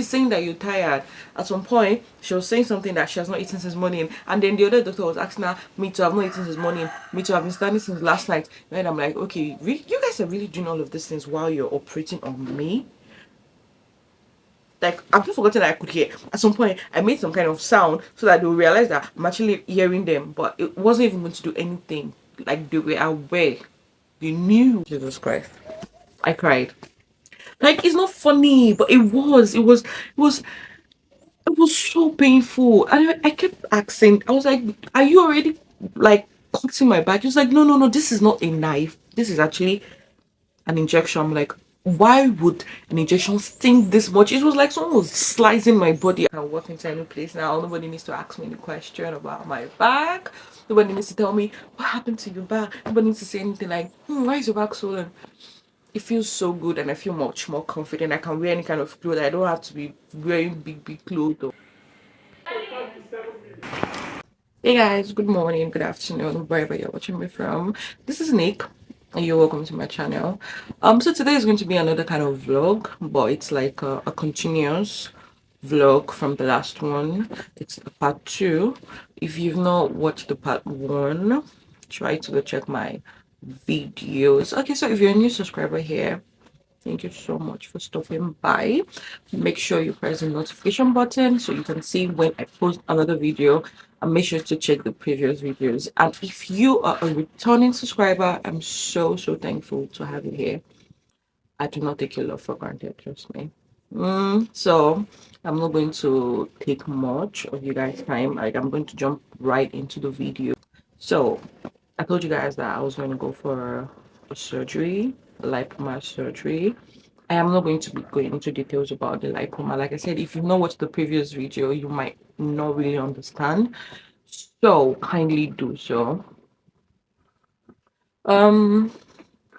be saying that you're tired. At some point, she was saying something that she has not eaten since morning, and then the other doctor was asking her, "Me too, I've not eaten since morning. Me too, I've been standing since last night." And I'm like, okay, you guys are really doing all of these things while you're operating on me. Like, I've just forgotten that I could hear. At some point, I made some kind of sound so that they'll realize that I'm actually hearing them, but it wasn't even going to do anything. Like, they were aware. They knew. Jesus Christ. I cried. Like, it's not funny, but it was so painful. And I kept asking, I was like, "Are you already like cutting my back?" He was like, "No, no, no, this is not a knife. This is actually an injection." I'm like, why would an injection sting this much? It was like someone was slicing my body. I can walk into any place now. Nobody needs to ask me any question about my back. Nobody needs to tell me what happened to your back. Nobody needs to say anything like, why is your back swollen? It feels so good, and I feel much more confident. I can wear any kind of clothes. I don't have to be wearing big clothes. Hey guys, good morning, good afternoon, wherever you're watching me from. This is Nick, and you're welcome to my channel. So today is going to be another kind of vlog, but it's like a continuous vlog from the last one. It's the part two. If you've not watched the part one, try to go check my videos. Okay, so if you're a new subscriber here, thank you so much for stopping by. Make sure you press the notification button so you can see when I post another video, and make sure to check the previous videos. And if you are a returning subscriber, I'm so thankful to have you here. I do not take your love for granted, trust me. So I'm not going to take much of you guys' time. Like, I'm going to jump right into the video. So I told you guys that I was going to go for a surgery, a lipoma surgery. I am not going to be going into details about the lipoma. Like I said, if you've not watched the previous video, you might not really understand. So kindly do so. Um,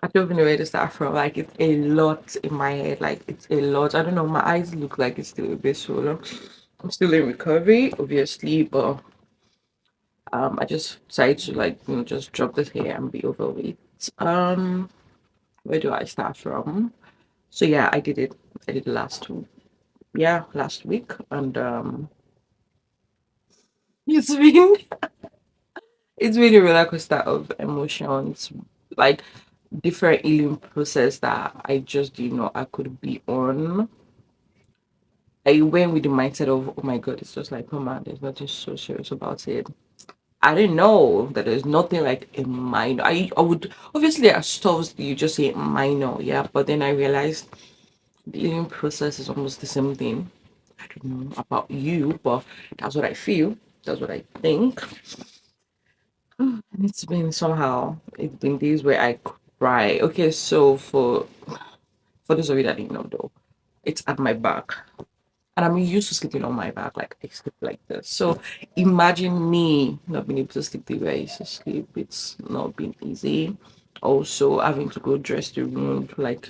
I don't even know where to start from. Like, it's a lot in my head. Like, it's a lot. I don't know. My eyes look like it's still a bit swollen. I'm still in recovery, obviously, but I just decided to, like, just drop this hair and be over with. Where do I start from? So yeah, I did it. I did it last week, and it's been it's been a roller coaster of emotions, like different healing process that I just didn't know I could be on. I went with the mindset of, oh my god, it's just like, oh man, there's nothing so serious about it. I didn't know that there's nothing like a minor. I would obviously there are stuff that you just say minor, yeah, but then I realized the healing process is almost the same thing. I don't know about you, but that's what I feel. That's what I think. And it's been days where I cry. Okay, so for those of you that didn't know though, it's at my back. And I'm used to sleeping on my back, like I sleep like this. So imagine me not being able to sleep the way I used to sleep. It's not been easy. Also having to go dress the wound like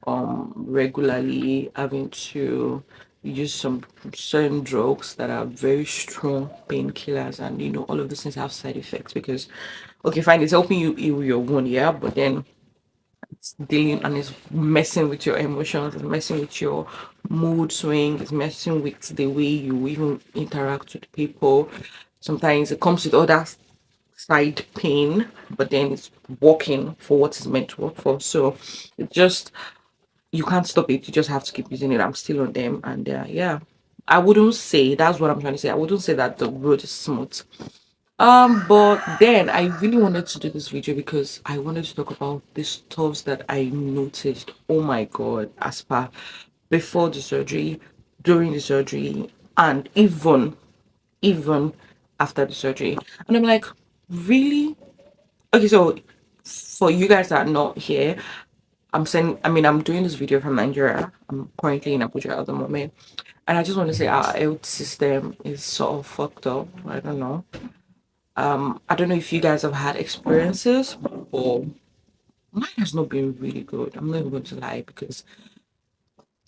regularly, having to use some certain drugs that are very strong painkillers, and all of these things have side effects because okay fine, it's helping you heal your wound, yeah, but then it's dealing and it's messing with your emotions, it's messing with your mood swing, it's messing with the way you even interact with people. Sometimes it comes with other side pain, but then it's working for what it's meant to work for. So it just you can't stop it. You just have to keep using it. I'm still on them, and yeah, I wouldn't say that's what I'm trying to say. I wouldn't say that the road is smooth. But then I really wanted to do this video because I wanted to talk about the stuffs that I noticed. Oh my god, as per before the surgery, during the surgery, and even after the surgery. And I'm like, really? Okay, so for you guys that are not here, I'm doing this video from Nigeria. I'm currently in Abuja at the moment. And I just want to say our health system is sort of fucked up. I don't know. I don't know if you guys have had experiences, but mine has not been really good. I'm not even going to lie because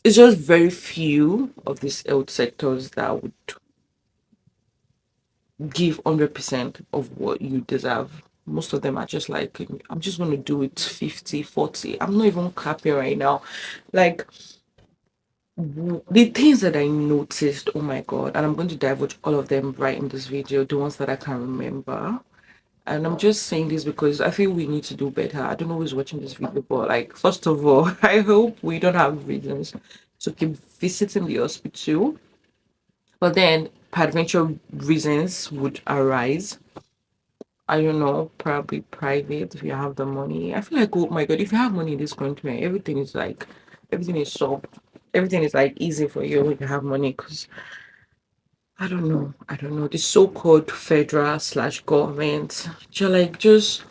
it's just very few of these health sectors that would give 100% of what you deserve. Most of them are just like, I'm just going to do it 50, 40. I'm not even capping right now. Like, the things that I noticed, oh my god, and I'm going to divulge all of them right in this video, the ones that I can remember. And I'm just saying this because I feel we need to do better. I don't know who's watching this video, but like, first of all, I hope we don't have reasons to keep visiting the hospital. But then, peradventure reasons would arise. I don't know, probably private if you have the money. I feel like, oh my god, if you have money in this country, everything is like, everything is solved. Everything is like easy for you when you have money. Because I don't know, the so-called federal slash government, you're like just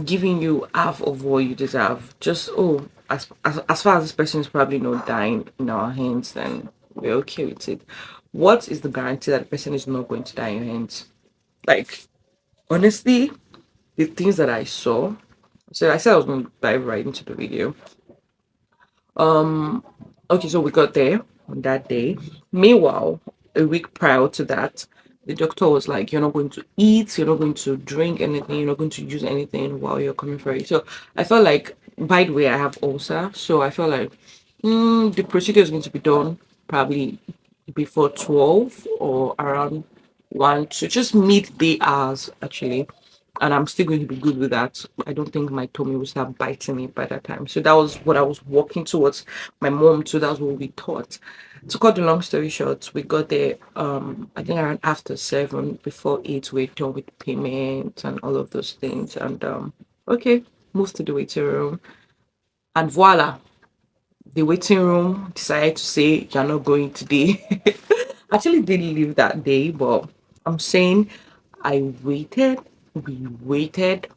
giving you half of what you deserve. Just oh, as far as this person is probably not dying in our hands, then we're okay with it. What is the guarantee that the person is not going to die in your hands? Like honestly, the things that I saw. So I said I was going to dive right into the video. Okay, so we got there on that day. Meanwhile, a week prior to that, the doctor was like, "You're not going to eat, you're not going to drink anything, you're not going to use anything while you're coming for it." So I felt like, by the way, I have ulcer, so I felt like the procedure is going to be done probably before 12 or around 1 to just midday hours actually, and I'm still going to be good with that. I don't think my tummy will start biting me by that time. So that was what I was working towards. My mom too. That's what we thought. To cut the long story short, we got there. I think around after 7, before 8, we're done with payment and all of those things. And okay, moved to the waiting room, and voila, the waiting room decided to say you're not going today. Actually, didn't leave that day, but I'm saying I waited. We waited.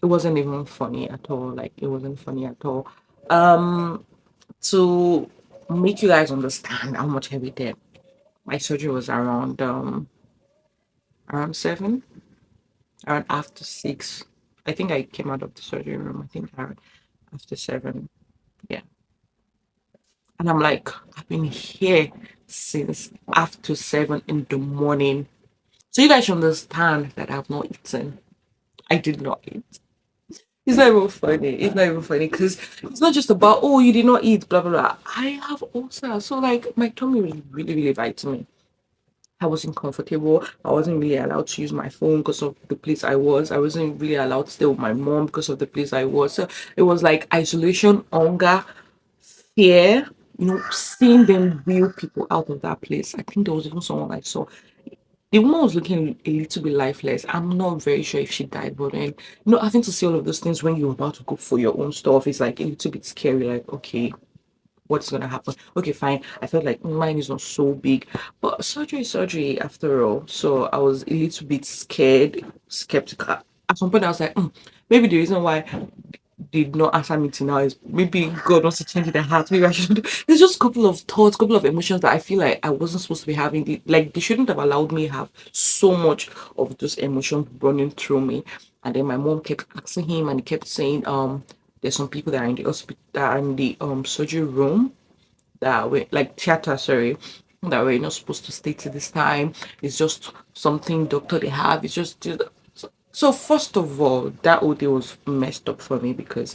It wasn't even funny at all. Like it wasn't funny at all. To make you guys understand how much I waited, my surgery was around 7, around after 6. I think I came out of the surgery room. I think around after 7. Yeah, and I'm like, I've been here since after 7 in the morning. So you guys should understand that I've not eaten. I did not eat. It's not even funny. It's not even funny because it's not just about, oh, you did not eat, blah blah blah. I have ulcer, so like my tummy was really really biting me. I wasn't comfortable. I wasn't really allowed to use my phone because of the place I was. I wasn't really allowed to stay with my mom because of the place I was. So it was like isolation, hunger, fear. Seeing them wheel people out of that place. I think there was even someone I saw. The woman was looking a little bit lifeless. I'm not very sure if she died, but then having to see all of those things when you're about to go for your own stuff is like a little bit scary. Like, okay, what's gonna happen? Okay, fine. I felt like mine is not so big, but surgery is surgery after all. So I was a little bit scared, skeptical. At some point, I was like, maybe the reason why did not answer me till now is maybe God wants to change their heart. Maybe I should. There's just a couple of thoughts, couple of emotions that I feel like I wasn't supposed to be having. Like they shouldn't have allowed me have so much of those emotions running through me. And then my mom kept asking him, and he kept saying, there's some people that are in the hospital, that are in the surgery room, that were like theater, sorry, that we're not supposed to stay till this time. It's just something doctor they have. It's just so first of all, that whole day was messed up for me because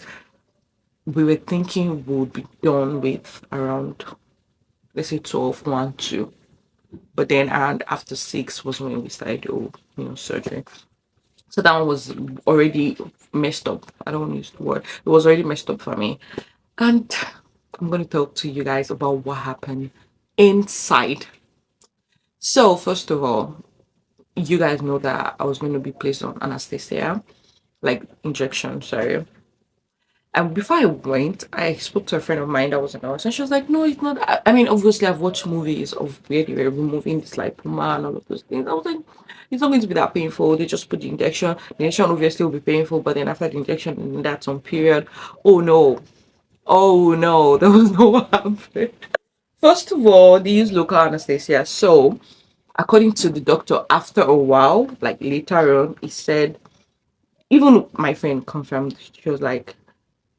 we were thinking we would be done with around, let's say, 12, 1, 2. But then around after 6 was when we started surgery. So that one was already messed up. I don't want to use the word. It was already messed up for me. And I'm going to talk to you guys about what happened inside. So first of all, you guys know that I was going to be placed on anesthesia, like injection, sorry. And before I went, I spoke to a friend of mine that was a nurse, and she was like, "No, it's not." I mean, obviously, I've watched movies of where they were removing this lipoma and all of those things. I was like, "It's not going to be that painful. They just put the injection. The injection obviously will be painful, but then after the injection, in that some period, oh no, that was not what happened." First of all, they use local anesthesia. So, according to the doctor, after a while, like later on, he said, even my friend confirmed, she was like,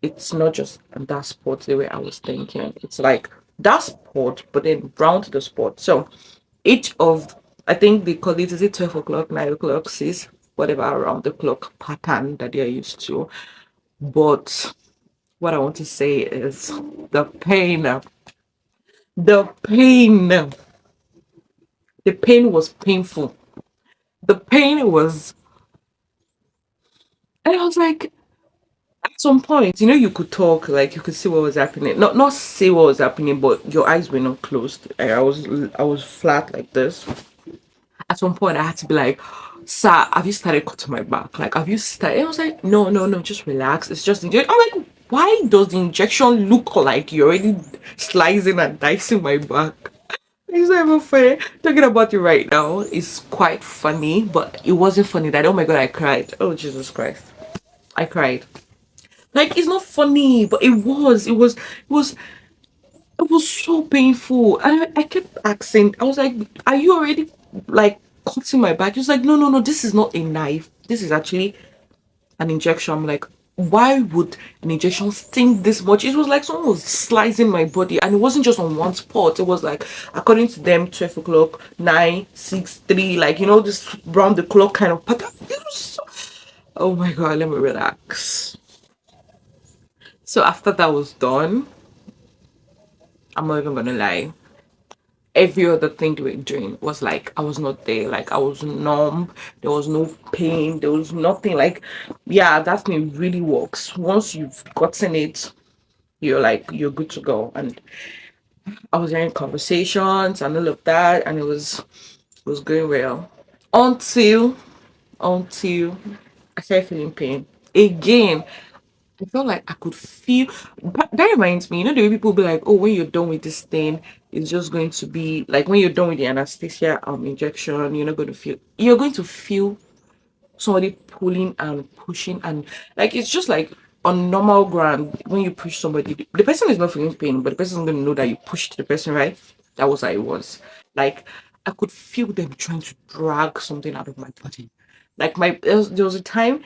it's not just that spot the way I was thinking. It's like that spot, but then round the spot. So each of, I think they call it, is it 12 o'clock, 9 o'clock, 6, whatever around the clock pattern that they're used to. But what I want to say is the pain. The pain, the pain was painful. The pain was, and I was like, at some point, you could talk, like you could see what was happening. Not see what was happening, but your eyes were not closed. Like, I was flat like this. At one point, I had to be like, "Sir, have you started cutting my back? Like, have you started?" And I was like, "No, no, no, just relax. It's just injection." I'm like, "Why does the injection look like you're already slicing and dicing my back?" It's not even funny. Talking about it right now is quite funny, but it wasn't funny. That, oh my god, I cried. Oh Jesus Christ, I cried. Like, it's not funny, but it was so painful. And I kept asking, I was like, "Are you already like cutting my back?" He was like, "No, no, no, this is not a knife. This is actually an injection." I'm like, "Why would an injection sting this much?" It was like someone was slicing my body, and it wasn't just on one spot. It was like, according to them, 12 o'clock, 9, 6, 3, like, this round the clock kind of pattern. Oh my god, let me relax. So after that was done, I'm not even gonna lie. Every other thing they were doing was like I was not there. Like, I was numb. There was no pain. There was nothing. Like, yeah, that thing really works. Once you've gotten it, you're good to go. And I was hearing conversations and all of that, and it was going well until I started feeling pain again. I felt like I could feel. But that reminds me, the way people be like, "Oh, when you're done with this thing, it's just going to be like when you're done with the anesthesia injection, you're not going to feel. You're going to feel somebody pulling and pushing, and like it's just like on normal ground when you push somebody, the person is not feeling pain, but the person is going to know that you pushed the person, right? That was how it was. Like, I could feel them trying to drag something out of my body. Like, there was a time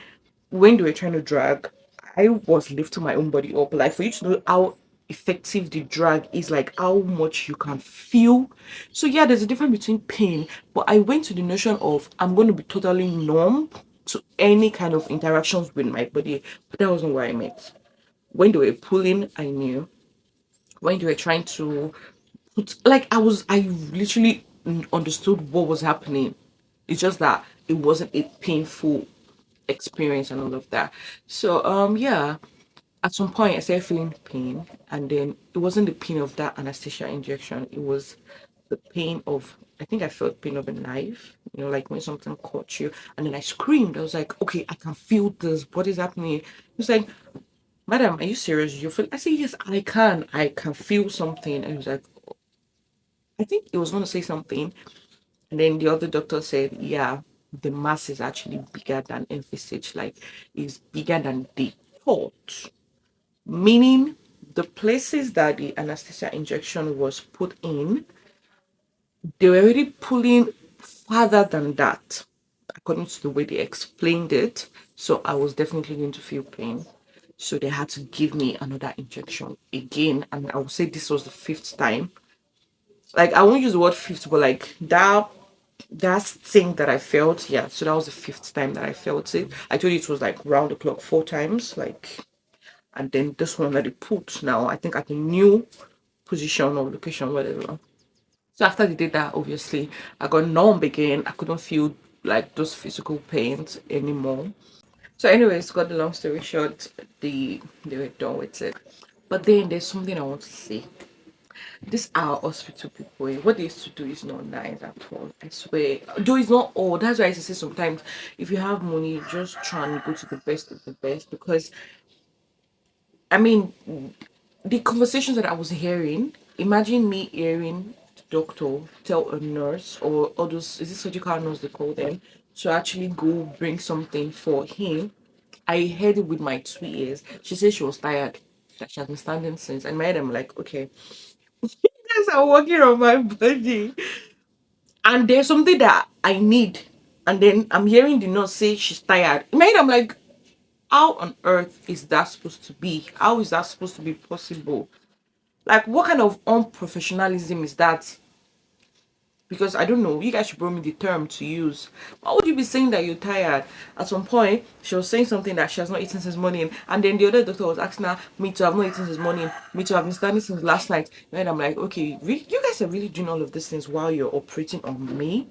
when they were trying to drag, I was lifting my own body up. Like, for you to know how effective the drag is, like how much you can feel. So yeah, there's a difference between pain, but I went to the notion of I'm going to be totally numb to any kind of interactions with my body, but that wasn't what I meant. When they were pulling, I knew. When they were trying to like, I literally understood what was happening. It's just that it wasn't a painful experience and all of that. So yeah, at some point I started feeling pain, and then it wasn't the pain of that anesthesia injection. It was the pain of, I think I felt pain of a knife, like when something caught you, and then I screamed. I was like, "Okay, I can feel this. What is happening?" He was like, "Madam, are you serious? You feel?" I said, "Yes, I can feel something." And he was like, I think he was going to say something, and then the other doctor said, "Yeah, the mass is actually bigger than envisaged. Like, it's bigger than they thought." Meaning, the places that the anesthesia injection was put in, they were already pulling farther than that, according to the way they explained it. So I was definitely going to feel pain. So they had to give me another injection again. And I would say this was the fifth time. Like, I won't use the word fifth, but like that thing that I felt, yeah. So that was the fifth time that I felt it. I told you it was like round the clock 4 times, like, and then this one that they put now, I think at a new position or location, whatever. So after they did that, obviously, I got numb again. I couldn't feel like those physical pains anymore. So, anyways, got the long story short, they were done with it. But then there's something I want to say. This our hospital people, what they used to do is not nice at all. I swear. Though it's not all. That's why I used to say sometimes, if you have money, just try and go to the best of the best. Because I mean, the conversations that I was hearing, imagine me hearing the doctor tell a nurse, or all those, is it surgical nurse they call them, to actually go bring something for him. I heard it with my 2 ears. She said she was tired, that she has been standing since. And my head, I'm like, okay, guys are working on my body. And there's something that I need. And then I'm hearing the nurse say she's tired. In my head, I'm like, how on earth is that supposed to be? How is that supposed to be possible? Like, what kind of unprofessionalism is that? because I don't know, you guys should bring me the term to use. Why would you be saying that you're tired? At some point, she was saying something that she has not eaten since morning, and then the other doctor was asking her, me too, I've not eaten since morning, me too, I've been standing since last night. And I'm like, okay, you guys are really doing all of these things while you're operating on me?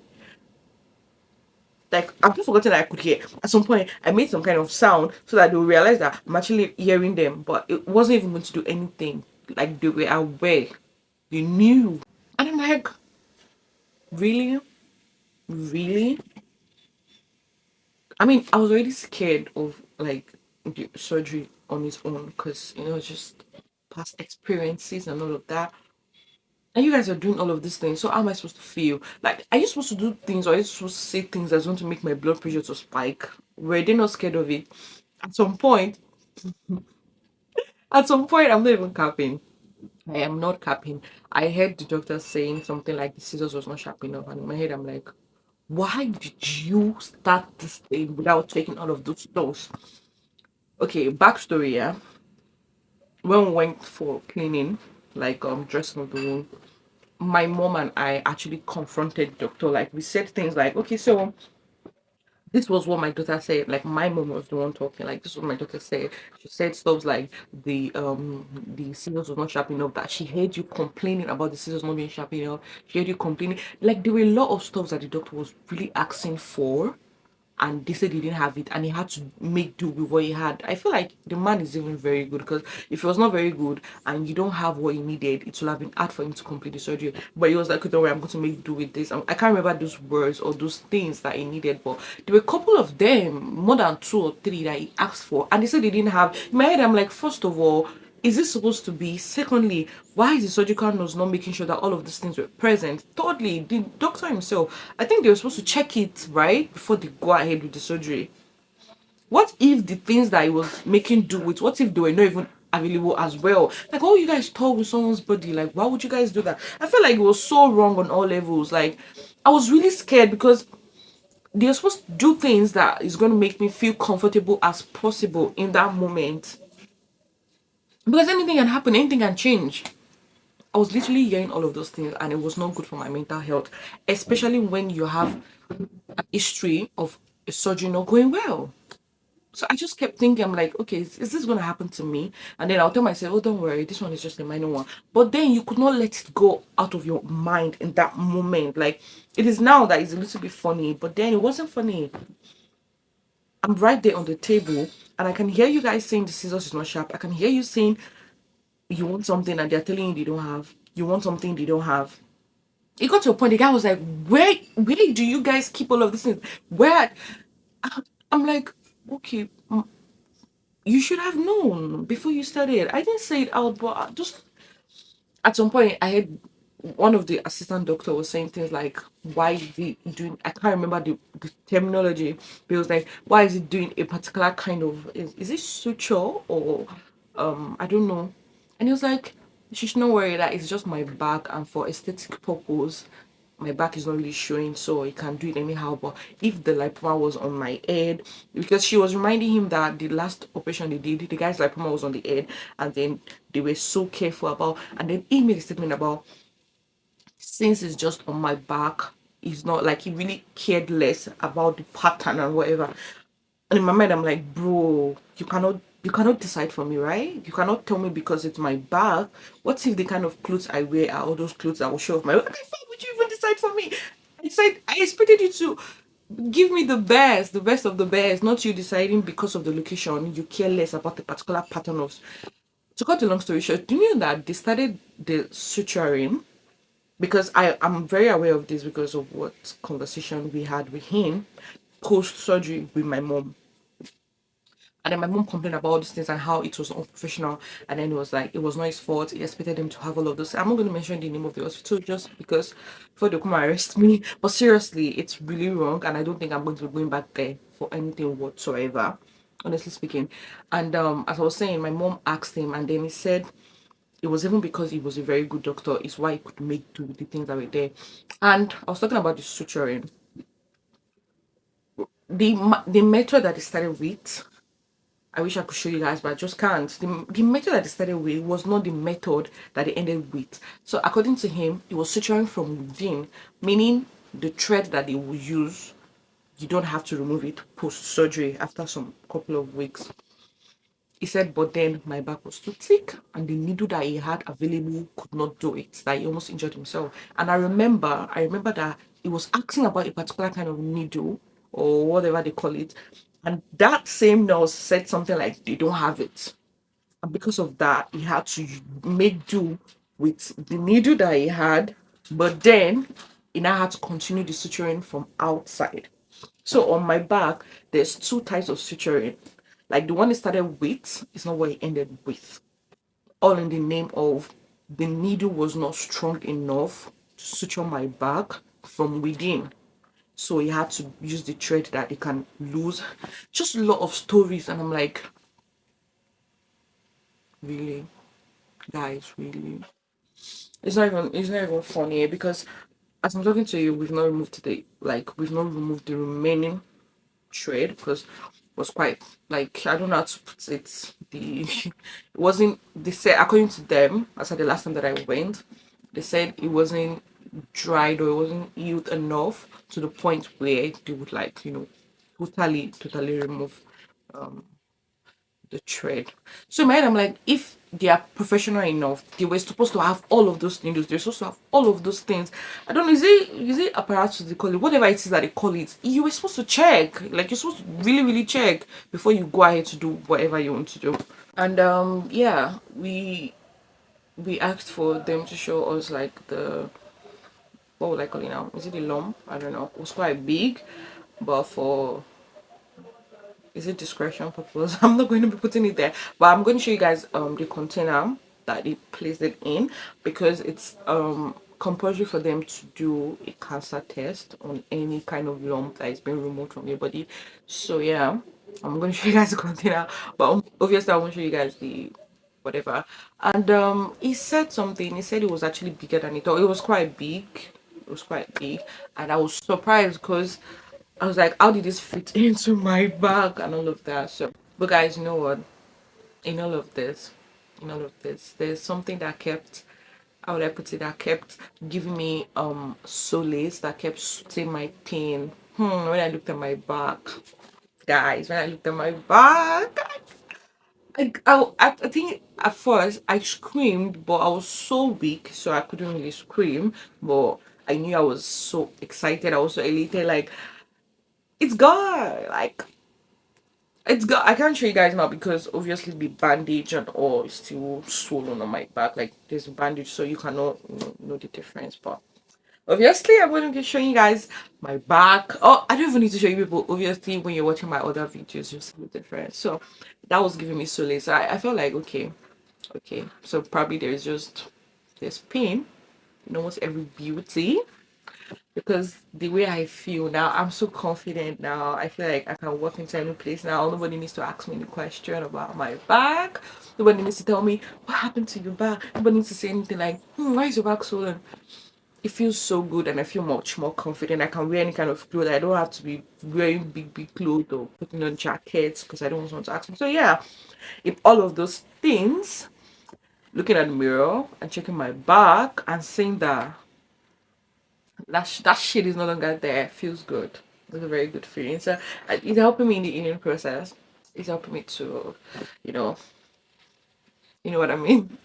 Like, I've just forgotten that I could hear. At some point, I made some kind of sound so that they will realize that I'm actually hearing them, but it wasn't even going to do anything. Like, they were aware, they knew. And I'm like, really? Really? I mean, I was already scared of like the surgery on its own because just past experiences and all of that. And you guys are doing all of these things. So how am I supposed to feel? Like, are you supposed to do things or are you supposed to say things that's going to make my blood pressure to spike? Were they not scared of it? At some point, I'm not even capping. I am not capping. I heard the doctor saying something like the scissors was not sharp enough, and in my head I'm like, why did you start this thing without taking all of those stones? Okay, backstory, yeah. When we went for cleaning, like dressing of the room, my mom and I actually confronted doctor. Like we said things like, okay, so this was what my daughter said. Like my mom was the one talking. Like this is what my daughter said. She said stuff like the scissors was not sharp enough. That she heard you complaining about the scissors not being sharp enough. She heard you complaining. Like there were a lot of stuff that the doctor was really asking for, and they said he didn't have it and he had to make do with what he had. I feel like the man is even very good because if he was not very good and you don't have what he needed, it would have been hard for him to complete the surgery. But he was like, don't worry, I'm going to make do with this. I can't remember those words or those things that he needed, but there were a couple of them, more than two or three, that he asked for, and they said they didn't have. In my head, I'm like, first of all, is this supposed to be? Secondly, why is the surgical nurse not making sure that all of these things were present? Thirdly, the doctor himself, I think they were supposed to check it right before they go ahead with the surgery. What if the things that he was making do with, what if they were not even available as well? Like, oh, you guys talk with someone's body. Like, why would you guys do that? I feel like it was so wrong on all levels. Like, I was really scared because they're supposed to do things that is going to make me feel comfortable as possible in that moment. Because anything can happen, anything can change. I was literally hearing all of those things, and it was not good for my mental health, especially when you have a history of a surgery not going well. So I just kept thinking, I'm like, okay, is this going to happen to me? And then I'll tell myself, oh, don't worry, this one is just a minor one. But then you could not let it go out of your mind in that moment. Like, it is now that it's a little bit funny, but then it wasn't funny. I'm right there on the table, and I can hear you guys saying the scissors is not sharp. I can hear you saying you want something, and they're telling you they don't have. You want something they don't have. It got to a point, the guy was like, where do you guys keep all of these things? Where? I'm like, okay, you should have known before you started. I didn't say it out, but just at some point, I had one of the assistant doctor was saying things like, why is he doing, I can't remember the terminology, but it was like, why is he doing a particular kind of, is it suture or, I don't know. And he was like, she should not worry that it's just my back and for aesthetic purpose, my back is not really showing, so he can do it anyhow. But if the lipoma was on my head, because she was reminding him that the last operation they did, the guy's lipoma was on the head, and then they were so careful about, and then he made a statement about, since it's just on my back, it's not like he really cared less about the pattern and whatever. And in my mind, I'm like, bro, you cannot decide for me, right? You cannot tell me because it's my back. What if the kind of clothes I wear are all those clothes that will show off my? Why the fuck would you even decide for me? I expected you to give me the best of the best, not you deciding because of the location. You care less about the particular pattern of. To cut the long story short, do you know that they started the suturing? Because I'm very aware of this because of what conversation we had with him post surgery with my mom. And then my mom complained about all these things and how it was unprofessional. And then it was like, it was not his fault. He expected him to have all of this. I'm not going to mention the name of the hospital just because before they come and arrest me. But seriously, it's really wrong. And I don't think I'm going to be going back there for anything whatsoever, honestly speaking. And as I was saying, my mom asked him, and then he said it was even because he was a very good doctor, is why he could make do with the things that were there. And I was talking about the suturing. The method that they started with, I wish I could show you guys, but I just can't. The method that they started with was not the method that they ended with. So according to him, it was suturing from within, meaning the thread that they will use, you don't have to remove it post surgery after some couple of weeks. He said, but then my back was too thick and the needle that he had available could not do it. That he almost injured himself. And I remember that he was asking about a particular kind of needle or whatever they call it. And that same nurse said something like they don't have it. And because of that, he had to make do with the needle that he had, but then he now had to continue the suturing from outside. So on my back, there's two types of suturing. Like the one he started with is not what he ended with. All in the name of the needle was not strong enough to suture my back from within. So he had to use the thread that he can lose. Just a lot of stories, and I'm like, really, guys, really. It's not even funny because as I'm talking to you, we've not removed the remaining trade because it was quite like I don't know how to put it. It wasn't they said according to them, as at the last time that I went, they said it wasn't dried or it wasn't healed enough to the point where they would totally remove the trade. So in my head, I'm like, if they are professional enough, they were supposed to have all of those things. They're supposed to have all of those things. I don't know, is it apparatus they call it? Whatever it is that they call it, you were supposed to check. Like you're supposed to really, really check before you go ahead to do whatever you want to do. And yeah, we asked for them to show us like the what would I call it now? Is it the lump? I don't know. It was quite big, but for is it discretion purpose? I'm not going to be putting it there, but I'm going to show you guys the container that they placed it in because it's compulsory for them to do a cancer test on any kind of lump that is being removed from your body. So yeah, I'm going to show you guys the container, but obviously I won't show you guys the whatever. And he said something. He said it was actually bigger than he thought. It was quite big. It was quite big, and I was surprised because I was like, how did this fit into my bag and all of that? So, but guys, you know what? In all of this, there's something that kept, how would I put it, that kept giving me solace, that kept soothing my pain. When I looked at my back, guys, when I looked at my back, I think at first I screamed, but I was so weak, so I couldn't really scream. But I knew I was so excited, I was so elated, like it's gone. Like it's got. I can't show you guys now because obviously the bandage and all is still swollen on my back. Like there's a bandage, so you cannot know the difference. But obviously, I'm going to be showing you guys my back. Oh, I don't even need to show you people. Obviously, when you're watching my other videos, you'll see the difference. So that was giving me solace. I felt like okay. So probably there's pain in almost every beauty because the way I feel now, I'm so confident now. I feel like I can walk into any place now. Nobody needs to ask me any question about my back. Nobody needs to tell me what happened to your back. Nobody needs to say anything like, why is your back swollen? It feels so good and I feel much more confident. I can wear any kind of clothes. I don't have to be wearing big clothes or putting on jackets because I don't want someone to ask me. So yeah, if all of those things, looking at the mirror and checking my back and saying that that shit is no longer there. Feels good. It's a very good feeling. So it's helping me in the healing process. It's helping me to, you know, you know what I mean.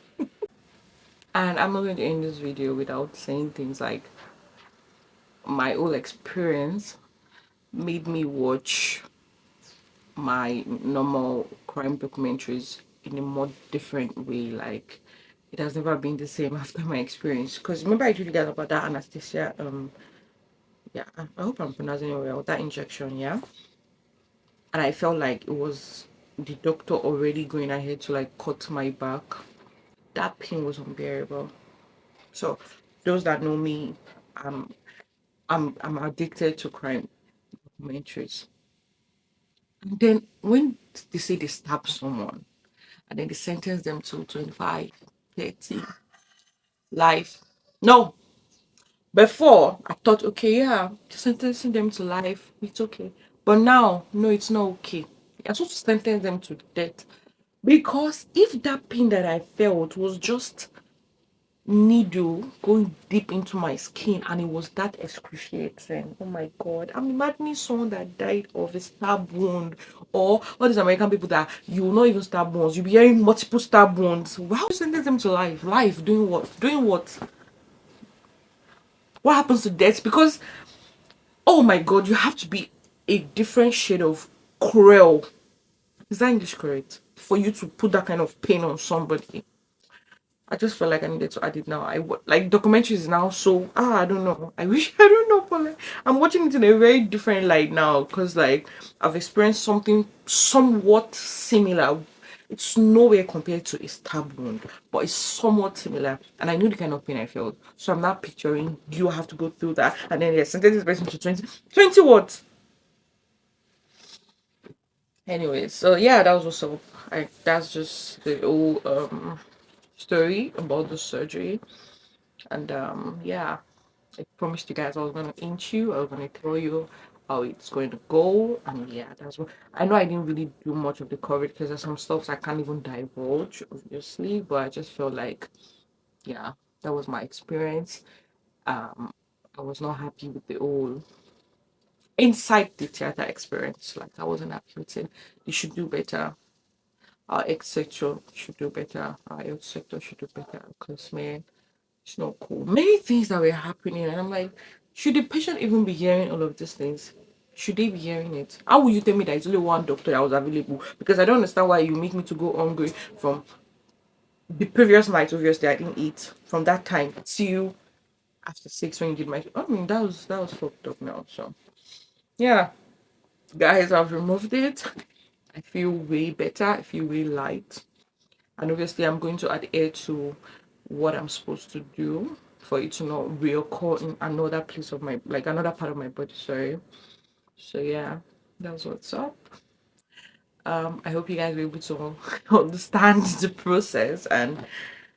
And I'm not going to end this video without saying things like my whole experience made me watch my normal crime documentaries in a more different way. Like it has never been the same after my experience. Because remember I told you guys about that anesthesia. Yeah, I hope I'm pronouncing it well. That injection, yeah. And I felt like it was the doctor already going ahead to like cut my back. That pain was unbearable. So those that know me, um, I'm addicted to crime documentaries. And then when they say they stab someone and then they sentence them to 25, 30 life. No, before I thought, okay, yeah, sentencing them to life, it's okay. But now, no, it's not okay. You're supposed to sentence them to death. Because if that pain that I felt was just needle going deep into my skin and it was that excruciating, oh my god, I'm imagining someone that died of a stab wound, or all these American people that you will not even stab wounds, you'll be hearing multiple stab wounds. How sentence them to life doing what happens to death? Because oh my god, you have to be a different shade of cruel, is that English correct, for you to put that kind of pain on somebody. I just felt like I needed to add it now. Like documentaries is now so I don't know. I wish I don't know, but like, I'm watching it in a very different light now because like I've experienced something somewhat similar. It's nowhere compared to a stab wound, but it's somewhat similar. And I knew the kind of pain I felt. So I'm not picturing you have to go through that and then sentence this person to 20 what? Anyway, so yeah, that was what's up. That's just the whole story about the surgery. And yeah, I promised you guys I was gonna inch you, I was gonna tell you how it's going to go. And yeah, that's what I know. I didn't really do much of the coverage because there's some stuff I can't even divulge, obviously, but I just felt like yeah, that was my experience. Um I was not happy with the whole inside the theater experience. Like I wasn't happy with it. They should do better. Our X sector should do better. Our health sector should do better. Because man, it's not cool. Many things that were happening, and I'm like, should the patient even be hearing all of these things? Should they be hearing it? How will you tell me that it's only one doctor that was available? Because I don't understand why you make me to go hungry from the previous night. Obviously, I didn't eat from that time till after 6 when you did my. I mean, that was fucked up now. So yeah, guys, I've removed it. I feel way better. I feel way light. And obviously I'm going to adhere to what I'm supposed to do for it to not reoccur in another place of my, like another part of my body, sorry. So yeah, that's what's up. I hope you guys were able to understand the process, and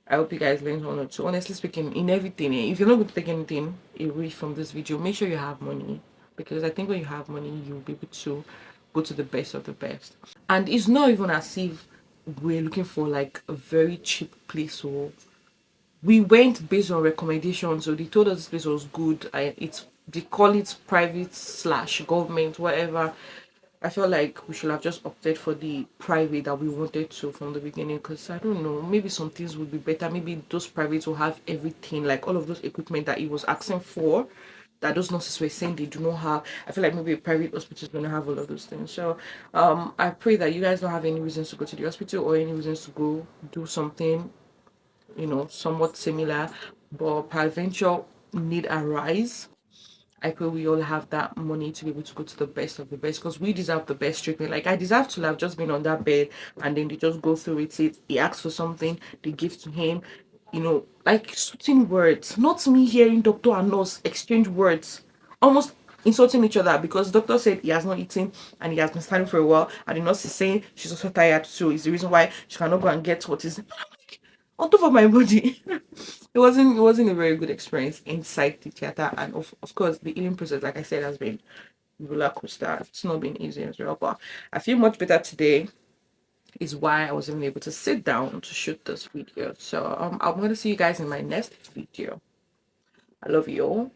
I hope you guys learned one or two. Honestly speaking, in everything, if you're not going to take anything away from this video, make sure you have money, because I think when you have money you'll be able to go to the best of the best. And it's not even as if we're looking for like a very cheap place, or we went based on recommendations. So they told us this place was good. It's they call it private slash government, whatever. I felt like we should have just opted for the private that we wanted to from the beginning, because I don't know, maybe some things would be better. Maybe those privates will have everything, like all of those equipment that he was asking for, that those nurses were saying they do not have. I feel like maybe a private hospital is going to have all of those things. So I pray that you guys don't have any reasons to go to the hospital or any reasons to go do something, somewhat similar, but peradventure need arise. I pray we all have that money to be able to go to the best of the best, because we deserve the best treatment. Like I deserve to have just been on that bed and then they just go through it. He asks for something, they give to him, like soothing words. Not me hearing doctor and nurse exchange words, almost insulting each other, because doctor said he has not eaten and he has been standing for a while, and the nurse is saying she's also tired too. Is the reason why she cannot go and get what is on top of my body. It wasn't a very good experience inside the theater, and of course the healing process, like I said, has been roller coaster. It's not been easy as well, but I feel much better today. Is why I was even able to sit down to shoot this video. So I'm gonna see you guys in my next video. I love you all.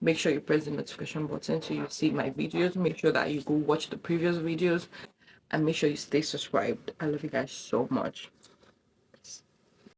Make sure you press the notification button so you see my videos. Make sure that you go watch the previous videos, and make sure you stay subscribed. I love you guys so much.